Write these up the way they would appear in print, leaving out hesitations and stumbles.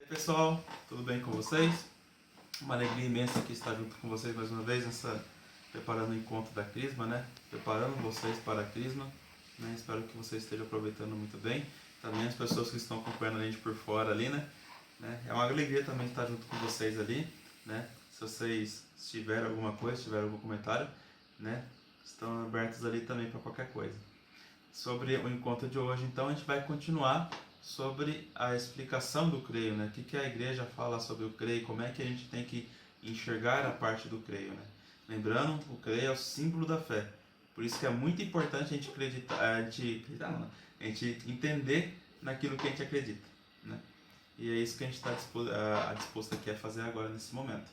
Pessoal, tudo bem com vocês? Uma alegria imensa aqui estar junto com vocês mais uma vez preparando o encontro da Crisma, né? Preparando vocês para a Crisma, né? Espero que vocês estejam aproveitando muito bem. Também as pessoas que estão acompanhando a gente por fora ali, né? É uma alegria também estar junto com vocês ali, né? Se vocês tiverem alguma coisa, tiverem algum comentário, né? Estão abertos ali também para qualquer coisa. Sobre o encontro de hoje, então, a gente vai continuar sobre a explicação do creio, né? O que a igreja fala sobre o creio, como é que a gente tem que enxergar a parte do creio, né? Lembrando, o creio é o símbolo da fé. Por isso que é muito importante a gente a gente entender naquilo que a gente acredita, né? E é isso que a gente está disposto aqui a fazer agora nesse momento.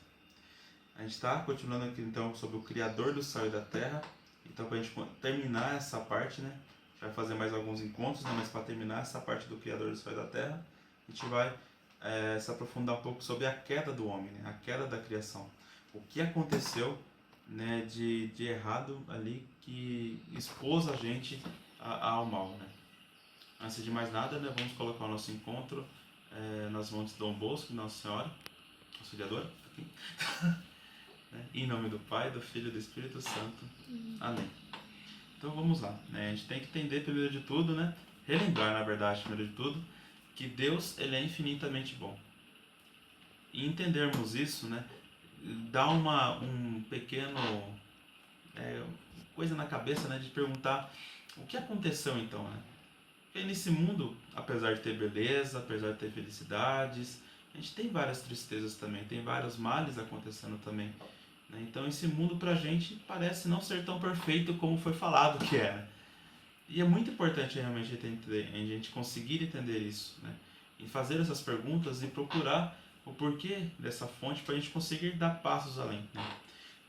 A gente está continuando aqui então sobre o Criador do céu e da terra. Então, para a gente terminar essa parte, né? A gente vai fazer mais alguns encontros, né? Mas para terminar essa parte do Criador do céu e da terra, a gente vai se aprofundar um pouco sobre a queda do homem, né? A queda da criação. O que aconteceu, né, de errado ali que expôs a gente ao mal, né? Antes de mais nada, né, vamos colocar o nosso encontro nas mãos de Dom Bosco, Nossa Senhora, Auxiliadora, aqui. Em nome do Pai, do Filho e do Espírito Santo. Amém. Então vamos lá, né? A gente tem que entender primeiro de tudo, né? Relembrar, na verdade, primeiro de tudo, que Deus ele é infinitamente bom. E entendermos isso, né? Dá um pequeno coisa na cabeça, né? De perguntar o que aconteceu então, né? Porque nesse mundo, apesar de ter beleza, apesar de ter felicidades, a gente tem várias tristezas também, tem vários males acontecendo também. Então esse mundo pra gente parece não ser tão perfeito como foi falado que era. E é muito importante realmente a gente conseguir entender isso, né? E fazer essas perguntas e procurar o porquê dessa fonte para a gente conseguir dar passos além, né?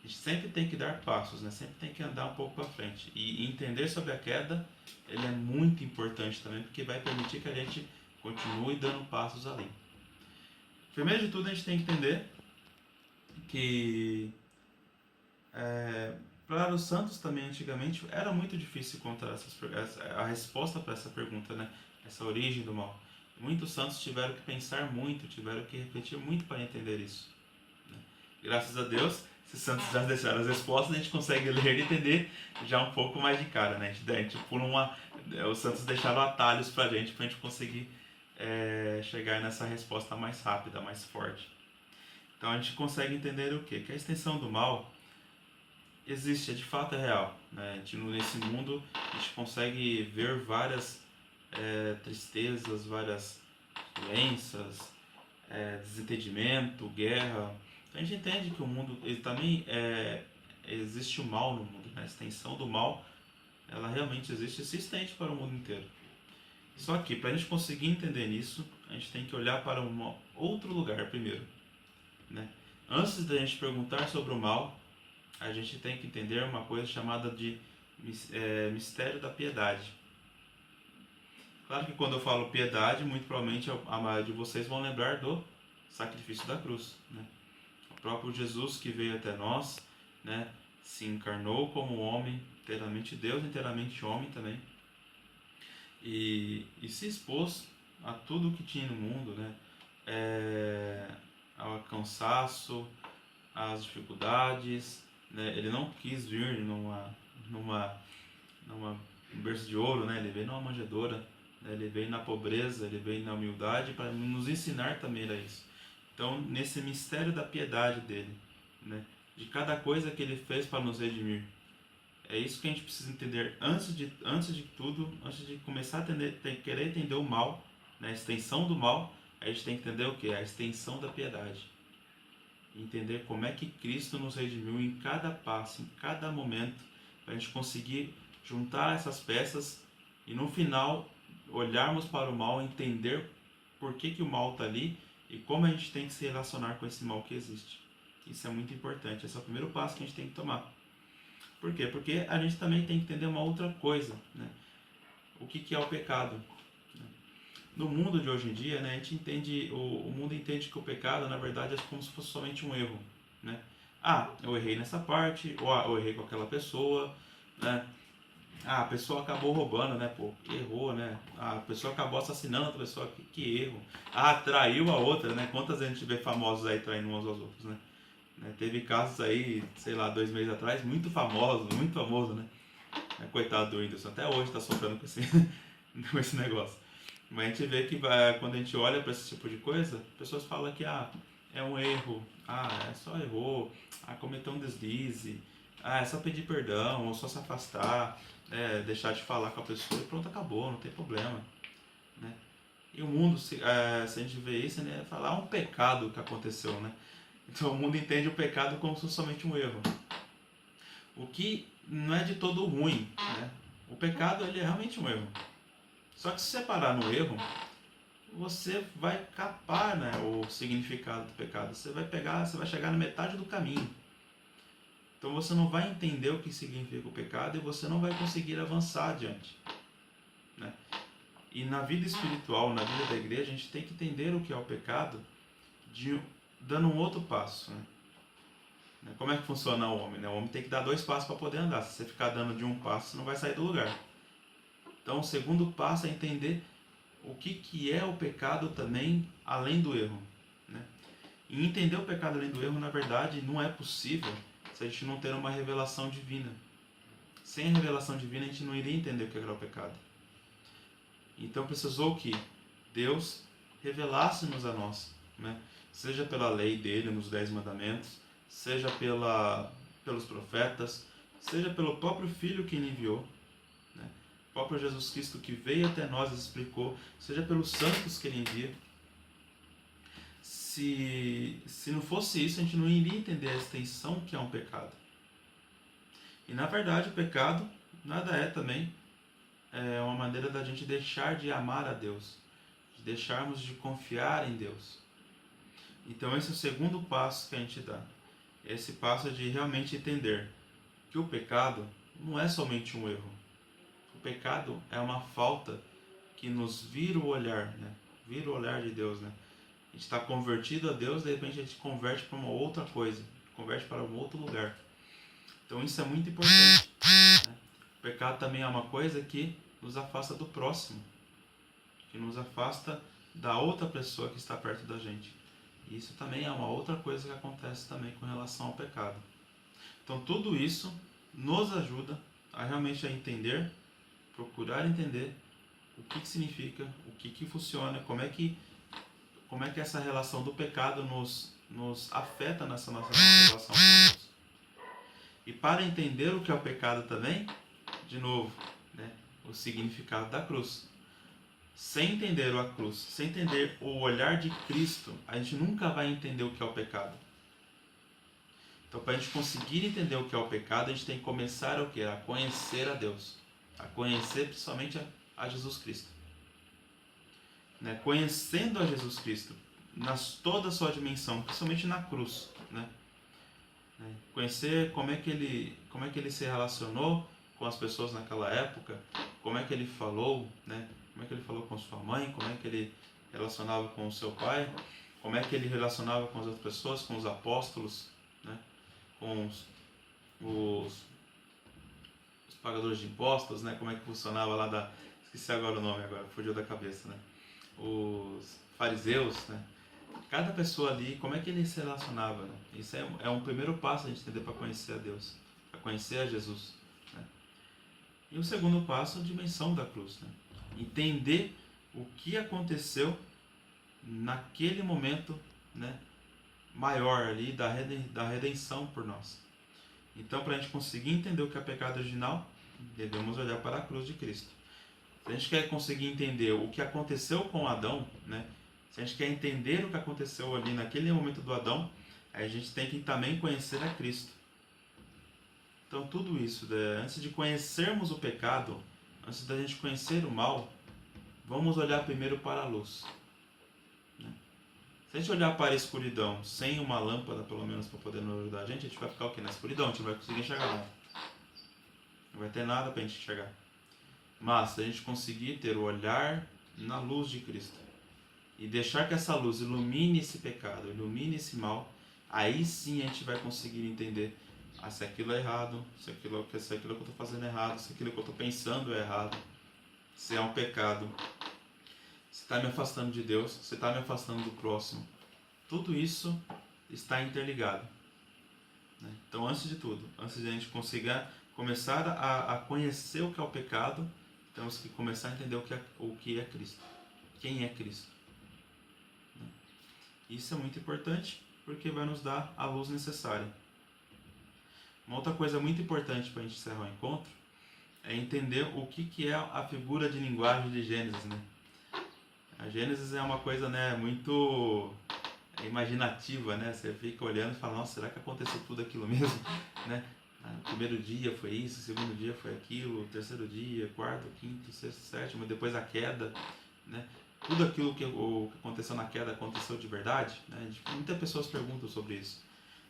A gente sempre tem que dar passos, né? Sempre tem que andar um pouco para frente. E entender sobre a queda, ele é muito importante também, porque vai permitir que a gente continue dando passos além. Primeiro de tudo, a gente tem que entender que para os santos também antigamente era muito difícil encontrar a resposta para essa pergunta, né? Essa origem do mal. Muitos santos tiveram que pensar muito, tiveram que refletir muito para entender isso, né? Graças a Deus, esses santos já deixaram as respostas, a gente consegue ler e entender já um pouco mais de cara, né? Os santos deixaram atalhos para a gente conseguir chegar nessa resposta mais rápida, mais forte. Então a gente consegue entender o quê? Que a extensão do mal existe, de fato é real, né? Nesse mundo a gente consegue ver várias tristezas, várias doenças, desentendimento, guerra. Então a gente entende que o mundo ele também existe o mal no mundo, né? A extensão do mal ela realmente existe e se estende para o mundo inteiro. Só que para a gente conseguir entender isso, a gente tem que olhar para um outro lugar primeiro, né? Antes da gente perguntar sobre o mal, a gente tem que entender uma coisa chamada de mistério da piedade. Claro que quando eu falo piedade, muito provavelmente a maioria de vocês vão lembrar do sacrifício da cruz, né? O próprio Jesus que veio até nós, né, se encarnou como homem, inteiramente Deus, inteiramente homem também, e se expôs a tudo que tinha no mundo, né? Ao cansaço, às dificuldades, né? Ele não quis vir numa um berço de ouro, né? Ele veio numa manjedoura, né? Ele veio na pobreza, ele veio na humildade para nos ensinar também a isso. Então, nesse mistério da piedade dele, né? De cada coisa que ele fez para nos redimir. É isso que a gente precisa entender antes de tudo, antes de começar a querer entender o mal, né? A extensão do mal, a gente tem que entender o que? A extensão da piedade. Entender como é que Cristo nos redimiu em cada passo, em cada momento, para a gente conseguir juntar essas peças e no final olharmos para o mal, entender por que o mal está ali e como a gente tem que se relacionar com esse mal que existe. Isso é muito importante, esse é o primeiro passo que a gente tem que tomar. Por quê? Porque a gente também tem que entender uma outra coisa, né? O que é o pecado? No mundo de hoje em dia, né, a gente entende, o mundo entende que o pecado, na verdade, é como se fosse somente um erro, né? Eu errei nessa parte, ou eu errei com aquela pessoa, né? Ah, a pessoa acabou roubando, né, pô? Errou, né? Ah, a pessoa acabou assassinando a outra pessoa, que erro. Ah, traiu a outra, né? Quantas vezes a gente vê famosos aí traindo uns aos outros, né? Teve casos aí, sei lá, 2 meses atrás, muito famoso, né? Coitado do Whindersson, até hoje tá sofrendo com esse, com esse negócio. Mas a gente vê que quando a gente olha para esse tipo de coisa, pessoas falam que é um erro, é só errou, cometeu um deslize, é só pedir perdão, ou só se afastar, deixar de falar com a pessoa e pronto, acabou, não tem problema. Né? E o mundo, se a gente vê isso, né, falar um pecado que aconteceu, né? Então o mundo entende o pecado como se fosse somente um erro. O que não é de todo ruim, né? O pecado ele é realmente um erro. Só que se você parar no erro, você vai capar, né, o significado do pecado. Você vai chegar na metade do caminho. Então você não vai entender o que significa o pecado e você não vai conseguir avançar adiante. Né? E na vida espiritual, na vida da igreja, a gente tem que entender o que é o pecado dando um outro passo. Né? Como é que funciona o homem? Né? O homem tem que dar 2 passos para poder andar. Se você ficar dando de um passo, você não vai sair do lugar. Então o segundo passo é entender o que é o pecado também além do erro. Né? E entender o pecado além do erro, na verdade, não é possível se a gente não ter uma revelação divina. Sem a revelação divina, a gente não iria entender o que era o pecado. Então precisou que Deus revelasse-nos a nós, né? Seja pela lei dele, nos 10 mandamentos, seja pelos profetas, seja pelo próprio Filho que ele enviou, né? O próprio Jesus Cristo que veio até nós e explicou, seja pelos santos que ele envia. Se não fosse isso, a gente não iria entender a extensão que é um pecado. E na verdade o pecado nada é também uma maneira da gente deixar de amar a Deus, de deixarmos de confiar em Deus. Então esse é o segundo passo que a gente dá. Esse passo de realmente entender que o pecado não é somente um erro. O pecado é uma falta que nos vira o olhar, né? Vira o olhar de Deus, né? A gente está convertido a Deus, de repente a gente converte para uma outra coisa, converte para um outro lugar. Então isso é muito importante. Né? O pecado também é uma coisa que nos afasta do próximo, que nos afasta da outra pessoa que está perto da gente. E isso também é uma outra coisa que acontece também com relação ao pecado. Então tudo isso nos ajuda a realmente entender, procurar entender o que significa, o que funciona, como é que essa relação do pecado nos afeta nessa nossa relação com Deus. E para entender o que é o pecado também, de novo, né, o significado da cruz. Sem entender a cruz, sem entender o olhar de Cristo, a gente nunca vai entender o que é o pecado. Então, para a gente conseguir entender o que é o pecado, a gente tem que começar o quê? A conhecer a Deus. A conhecer principalmente a Jesus Cristo. Né? Conhecendo a Jesus Cristo, toda a sua dimensão, principalmente na cruz. Né? Conhecer como é que ele se relacionou com as pessoas naquela época, como é que ele falou, né? Como é que ele falou com sua mãe, como é que ele relacionava com o seu pai, como é que ele relacionava com as outras pessoas, com os apóstolos, né? Com os pagadores de impostos, né? Como é que funcionava lá esqueci agora o nome, fugiu da cabeça, né? Os fariseus, né? Cada pessoa ali, como é que ele se relacionava, né? Isso é um primeiro passo a gente entender para conhecer a Deus, para conhecer a Jesus, né? E o segundo passo, a dimensão da cruz, né? Entender o que aconteceu naquele momento, né, maior ali da redenção por nós. Então, para a gente conseguir entender o que é pecado original, devemos olhar para a cruz de Cristo. Se a gente quer conseguir entender o que aconteceu com Adão, né, se a gente quer entender o que aconteceu ali naquele momento do Adão, aí a gente tem que também conhecer a Cristo. Então tudo isso, antes de conhecermos o pecado, antes da gente conhecer o mal, vamos olhar primeiro para a luz. Se a gente olhar para a escuridão sem uma lâmpada, pelo menos, para poder nos ajudar a gente vai ficar o quê? Na escuridão, a gente não vai conseguir enxergar nada. Não vai ter nada para a gente enxergar. Mas se a gente conseguir ter o olhar na luz de Cristo e deixar que essa luz ilumine esse pecado, ilumine esse mal, aí sim a gente vai conseguir entender se aquilo é errado, se aquilo que eu estou fazendo é errado, se aquilo que eu estou pensando é errado, se é um pecado, se está me afastando de Deus, se está me afastando do próximo. Tudo isso está interligado. Então, antes de tudo, antes de a gente conseguir começar a conhecer o que é o pecado, temos que começar a entender o que é Cristo. Quem é Cristo? Isso é muito importante porque vai nos dar a luz necessária. Uma outra coisa muito importante para a gente encerrar o encontro é entender o que é a figura de linguagem de Gênesis, né? A Gênesis é uma coisa, né, muito imaginativa, né? Você fica olhando e fala, nossa, será que aconteceu tudo aquilo mesmo? Né? O primeiro dia foi isso, o segundo dia foi aquilo, o terceiro dia, quarto, quinto, sexto, sétimo, depois a queda, né? Tudo aquilo que aconteceu na queda aconteceu de verdade, né? Muitas pessoas perguntam sobre isso.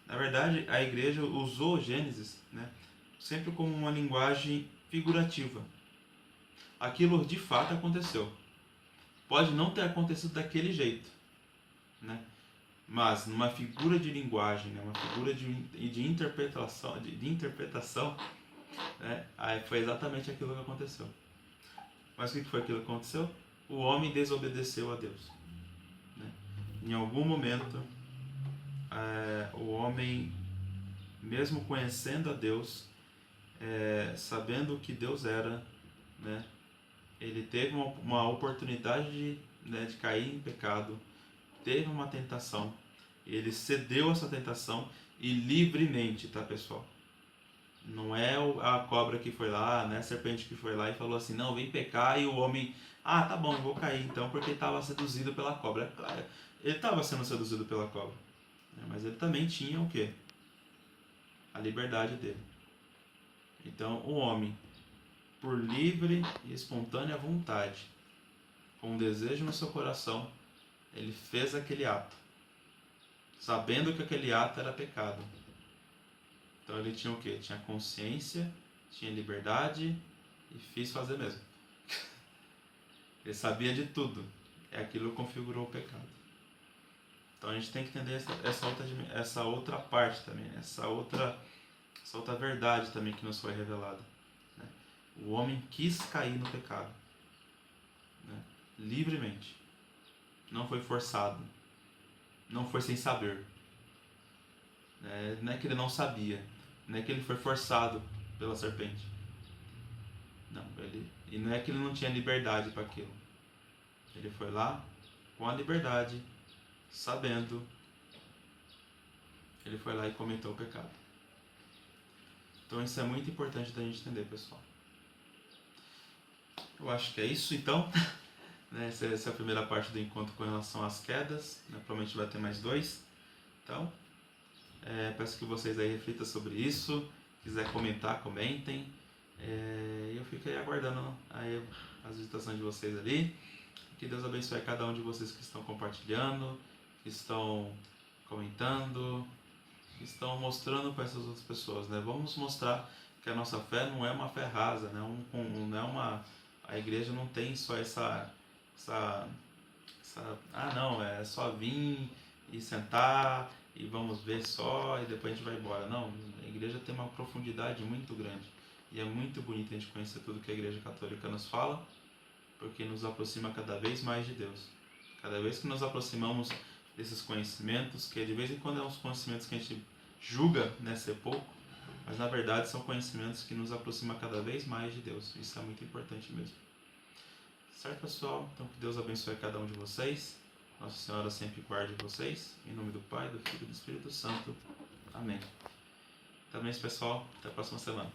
Na verdade, a igreja usou Gênesis, né, sempre como uma linguagem figurativa. Aquilo de fato aconteceu. Pode não ter acontecido daquele jeito, né? Mas numa figura de linguagem, né, uma figura de interpretação, né, aí foi exatamente aquilo que aconteceu. Mas o que foi aquilo que aconteceu? O homem desobedeceu a Deus, né? Em algum momento, o homem, mesmo conhecendo a Deus, sabendo o que Deus era, né, ele teve uma oportunidade de cair em pecado, teve uma tentação, ele cedeu a essa tentação e livremente, tá, pessoal? Não é a cobra que foi lá, né, a serpente que foi lá e falou assim, não, vem pecar, e o homem, tá bom, eu vou cair então, porque ele estava seduzido pela cobra. Ele estava sendo seduzido pela cobra, né, mas ele também tinha o quê? A liberdade dele. Então, o homem, por livre e espontânea vontade, com um desejo no seu coração, ele fez aquele ato, sabendo que aquele ato era pecado. Então ele tinha o quê? Tinha consciência, tinha liberdade e quis fazer mesmo. Ele sabia de tudo. É aquilo que configurou o pecado. Então a gente tem que entender essa outra parte também, essa outra verdade também que nos foi revelada. Né? O homem quis cair no pecado, né? Livremente. Não foi forçado. Não foi sem saber. Não é que ele não sabia. Não é que ele foi forçado pela serpente. Não, e não é que ele não tinha liberdade para aquilo. Ele foi lá com a liberdade, sabendo. Ele foi lá e cometeu o pecado. Então isso é muito importante da gente entender, pessoal. Eu acho que é isso então. Essa é a primeira parte do encontro com relação às quedas. Provavelmente vai ter mais 2. Então, peço que vocês aí reflitam sobre isso. Se quiser comentar, comentem. Eu fico aí aguardando aí as visitações de vocês ali. Que Deus abençoe cada um de vocês que estão compartilhando, que estão comentando, que estão mostrando para essas outras pessoas, né? Vamos mostrar que a nossa fé não é uma fé rasa, né? Não é uma... A igreja não tem só essa não, é só vir e sentar e vamos ver só e depois a gente vai embora. Não, a igreja tem uma profundidade muito grande e é muito bonito a gente conhecer tudo que a Igreja Católica nos fala, porque nos aproxima cada vez mais de Deus. Cada vez que nos aproximamos desses conhecimentos, que de vez em quando é uns conhecimentos que a gente julga, né, ser pouco, mas na verdade são conhecimentos que nos aproximam cada vez mais de Deus. Isso é muito importante mesmo. Certo, pessoal? Então que Deus abençoe cada um de vocês. Nossa Senhora sempre guarde vocês. Em nome do Pai, do Filho e do Espírito Santo. Amém. Até mais, pessoal. Até a próxima semana.